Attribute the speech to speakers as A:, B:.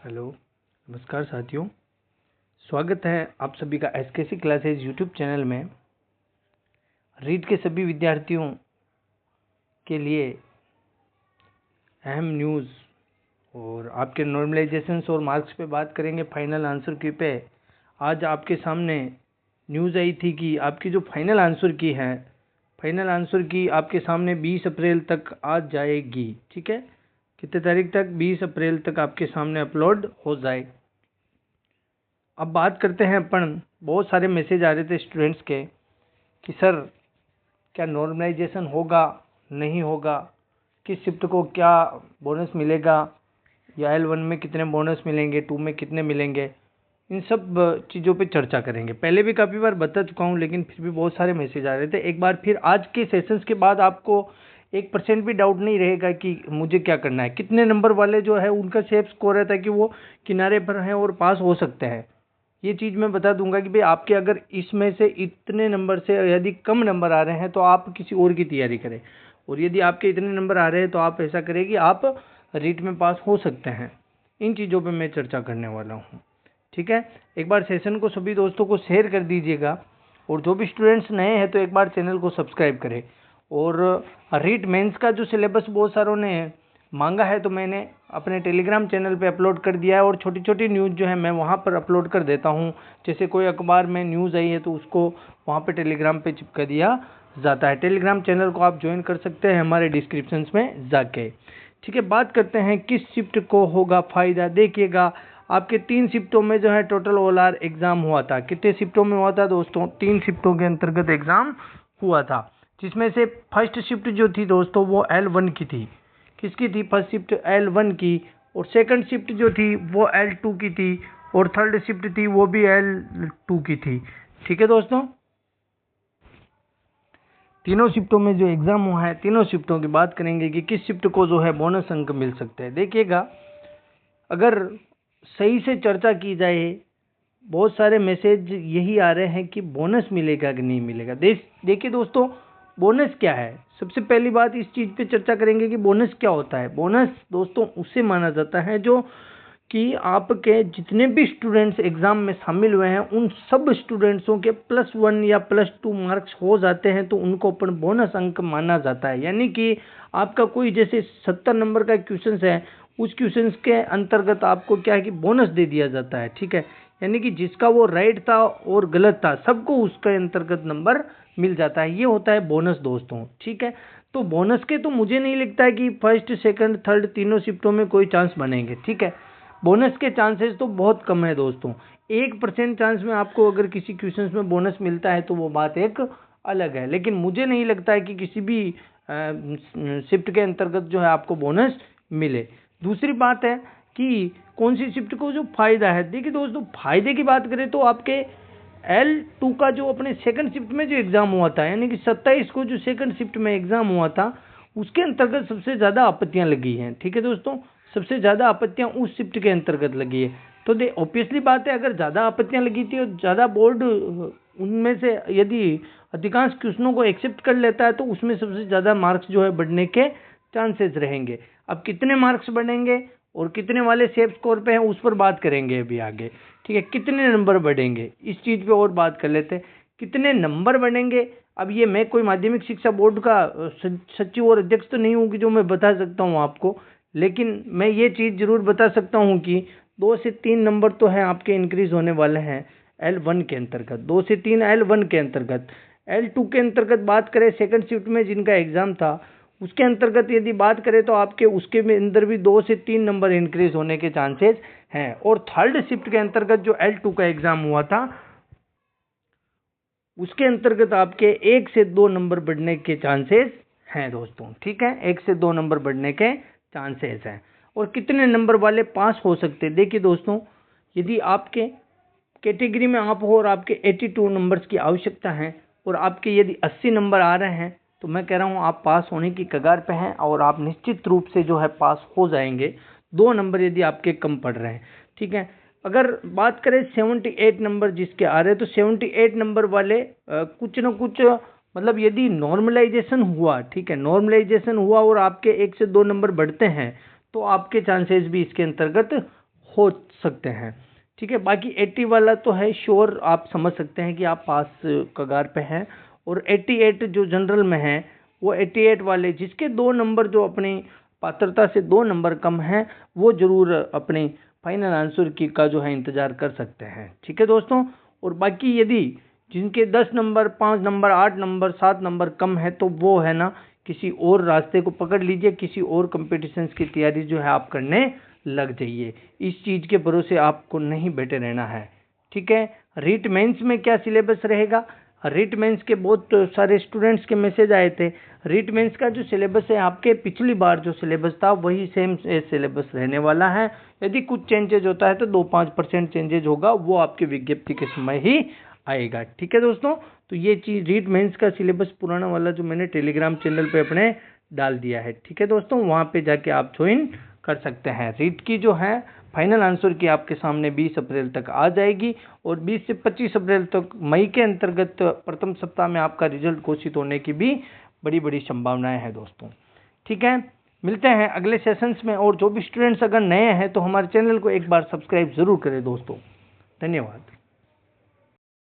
A: Hello, नमस्कार साथियों। स्वागत है आप सभी का एसकेसी क्लासेज यूट्यूब चैनल में। रीट के सभी विद्यार्थियों के लिए अहम न्यूज़ और आपके नॉर्मलाइजेशंस और मार्क्स पे बात करेंगे। फाइनल आंसर की पे आज आपके सामने न्यूज़ आई थी कि आपकी जो फाइनल आंसर की आपके सामने 20 अप्रैल तक आ जाएगी। ठीक है, कितने तारीख तक? 20 अप्रैल तक आपके सामने अपलोड हो जाए। अब बात करते हैं अपन। बहुत सारे मैसेज आ रहे थे स्टूडेंट्स के कि सर क्या नॉर्मलाइजेशन होगा, नहीं होगा, किस शिफ्ट को क्या बोनस मिलेगा, या L1 में कितने बोनस मिलेंगे, 2 में कितने मिलेंगे, इन सब चीज़ों पे चर्चा करेंगे। पहले भी काफ़ी बार बता चुका हूँ, लेकिन फिर भी बहुत सारे मैसेज आ रहे थे। एक बार फिर आज के सेशंस के बाद आपको 1% भी डाउट नहीं रहेगा कि मुझे क्या करना है। कितने नंबर वाले जो है उनका सेफ स्कोर रहता है कि वो किनारे पर हैं और पास हो सकते हैं। ये चीज़ मैं बता दूंगा कि भाई आपके अगर इसमें से इतने नंबर से यदि कम नंबर आ रहे हैं तो आप किसी और की तैयारी करें, और यदि आपके इतने नंबर आ रहे हैं तो आप ऐसा करें कि आप रीट में पास हो सकते हैं। इन चीज़ों पे मैं चर्चा करने वाला हूँ। ठीक है, एक बार सेशन को सभी दोस्तों को शेयर कर दीजिएगा, और जो भी स्टूडेंट्स नए हैं तो एक बार चैनल को सब्सक्राइब करें। और रीट मेंस का जो सिलेबस बहुत सारों ने मांगा है तो मैंने अपने टेलीग्राम चैनल पे अपलोड कर दिया है, और छोटी छोटी न्यूज़ जो है मैं वहाँ पर अपलोड कर देता हूँ। जैसे कोई अखबार में न्यूज़ आई है तो उसको वहाँ पे टेलीग्राम पे चिपका दिया जाता है। टेलीग्राम चैनल को आप ज्वाइन कर सकते हैं हमारे डिस्क्रिप्शन में जाके। ठीक है, बात करते हैं किस शिफ्ट को होगा फ़ायदा। देखिएगा, आपके 3 शिफ्टों में जो है टोटल OLR एग्ज़ाम हुआ था। कितने शिफ्टों में हुआ था दोस्तों? 3 शिफ्टों के अंतर्गत एग्ज़ाम हुआ था, जिसमें से फर्स्ट शिफ्ट जो थी दोस्तों वो L1 की थी। किसकी थी? फर्स्ट शिफ्ट L1 की। और सेकंड शिफ्ट जो थी वो L2 की थी, और थर्ड शिफ्ट थी वो भी L2 की थी। ठीक है दोस्तों, तीनों शिफ्टों में जो एग्ज़ाम हुआ है, तीनों शिफ्टों की बात करेंगे कि किस शिफ्ट को जो है बोनस अंक मिल सकते हैं। देखिएगा, अगर सही से चर्चा की जाए, बहुत सारे मैसेज यही आ रहे हैं कि बोनस मिलेगा कि नहीं मिलेगा। देखिए दोस्तों, बोनस क्या है? सबसे पहली बात इस चीज़ पे चर्चा करेंगे कि बोनस क्या होता है। बोनस दोस्तों उसे माना जाता है जो कि आपके जितने भी स्टूडेंट्स एग्ज़ाम में शामिल हुए हैं उन सब स्टूडेंट्सों के +1 या +2 मार्क्स हो जाते हैं तो उनको अपन बोनस अंक माना जाता है। यानी कि आपका कोई जैसे 70 नंबर का क्वेश्चन है, उस क्वेश्चन के अंतर्गत आपको क्या है कि बोनस दे दिया जाता है। ठीक है, यानी कि जिसका वो राइट था और गलत था सबको उसके अंतर्गत नंबर मिल जाता है। ये होता है बोनस दोस्तों। ठीक है, तो बोनस के तो मुझे नहीं लगता है कि फर्स्ट सेकंड थर्ड तीनों शिफ्टों में कोई चांस बनेंगे। ठीक है, बोनस के चांसेस तो बहुत कम है दोस्तों। 1% चांस में आपको अगर किसी क्वेश्चन में बोनस मिलता है तो वो बात एक अलग है, लेकिन मुझे नहीं लगता है कि किसी भी शिफ्ट के अंतर्गत जो है आपको बोनस मिले। दूसरी बात है कि कौन सी शिफ्ट को जो फायदा है। देखिए दोस्तों, फायदे की बात करें तो आपके L2 का जो अपने सेकंड शिफ्ट में जो एग्जाम हुआ था, यानी कि 27 को जो सेकंड शिफ्ट में एग्जाम हुआ था, उसके अंतर्गत सबसे ज़्यादा आपत्तियां लगी हैं। ठीक है दोस्तों, सबसे ज़्यादा आपत्तियां उस शिफ्ट के अंतर्गत लगी है। तो ऑब्वियसली बात है, अगर ज़्यादा आपत्तियां लगी थी और ज़्यादा बोर्ड उनमें से यदि अधिकांश क्वेश्चनों को एक्सेप्ट कर लेता है तो उसमें सबसे ज़्यादा मार्क्स जो है बढ़ने के चांसेस रहेंगे। अब कितने मार्क्स बढ़ेंगे और कितने वाले सेफ स्कोर पे हैं उस पर बात करेंगे अभी आगे। ठीक है, कितने नंबर बढ़ेंगे इस चीज़ पे और बात कर लेते हैं। कितने नंबर बढ़ेंगे, अब ये मैं कोई माध्यमिक शिक्षा बोर्ड का सचिव और अध्यक्ष तो नहीं हूँ कि जो मैं बता सकता हूँ आपको, लेकिन मैं ये चीज़ जरूर बता सकता हूँ कि 2 से 3 नंबर तो है आपके इंक्रीज होने वाले हैं L1 के अंतर्गत। 2 से 3 L1 के अंतर्गत। L2 के अंतर्गत बात करें, सेकंड शिफ्ट में जिनका एग्जाम था उसके अंतर्गत यदि बात करें तो आपके उसके में अंदर भी 2 से 3 नंबर इंक्रीज होने के चांसेस हैं। और थर्ड शिफ्ट के अंतर्गत जो L2 का एग्जाम हुआ था उसके अंतर्गत आपके 1 से 2 नंबर बढ़ने के चांसेस हैं दोस्तों। ठीक है, 1 से 2 नंबर बढ़ने के चांसेस हैं। और कितने नंबर वाले पास हो सकते हैं? देखिए दोस्तों, यदि आपके कैटेगरी में आप हो और आपके 82 नंबर्स की आवश्यकता है और आपके यदि 80 नंबर आ रहे हैं तो मैं कह रहा हूँ आप पास होने की कगार पे हैं और आप निश्चित रूप से जो है पास हो जाएंगे। 2 नंबर यदि आपके कम पड़ रहे हैं। ठीक है, अगर बात करें 78 नंबर जिसके आ रहे हैं तो 78 नंबर वाले कुछ न कुछ मतलब यदि नॉर्मलाइजेशन हुआ, ठीक है, नॉर्मलाइजेशन हुआ और आपके 1 से 2 नंबर बढ़ते हैं तो आपके चांसेस भी इसके अंतर्गत हो सकते हैं। ठीक है, बाकी 80 वाला तो है श्योर, आप समझ सकते हैं कि आप पास कगार पे हैं। और 88 जो जनरल में है, वो 88 वाले जिसके 2 नंबर जो अपनी पात्रता से 2 नंबर कम हैं, वो जरूर अपने फाइनल आंसर की का जो है इंतजार कर सकते हैं। ठीक है दोस्तों, और बाकी यदि जिनके 10 नंबर, 5 नंबर, 8 नंबर, 7 नंबर कम है, तो वो है ना किसी और रास्ते को पकड़ लीजिए, किसी और कंपटीशंस की तैयारी जो है आप करने लग जाइए। इस चीज़ के भरोसे आपको नहीं बैठे रहना है। ठीक है, रीट मेंस में क्या सिलेबस रहेगा? रीट मेंस के बहुत सारे स्टूडेंट्स के मैसेज आए थे। रीट मेंस का जो सिलेबस है, आपके पिछली बार जो सिलेबस था वही सेम सिलेबस रहने वाला है। यदि कुछ चेंजेज होता है तो 2-5% चेंजेज होगा, वो आपकी विज्ञप्ति के समय ही आएगा। ठीक है दोस्तों, तो ये चीज़ रीट मेंस का सिलेबस पुराना वाला जो मैंने टेलीग्राम चैनल पे अपने डाल दिया है। ठीक है दोस्तों, वहाँ पे जाके आप ज्वाइन कर सकते हैं। रीट की जो है फाइनल आंसर की आपके सामने 20 अप्रैल तक आ जाएगी, और 20 से 25 अप्रैल तक मई के अंतर्गत प्रथम सप्ताह में आपका रिजल्ट घोषित होने की भी बड़ी बड़ी संभावनाएं हैं दोस्तों। ठीक है, मिलते हैं अगले सेशंस में। और जो भी स्टूडेंट्स अगर नए हैं तो हमारे चैनल को एक बार सब्सक्राइब जरूर करें दोस्तों। धन्यवाद।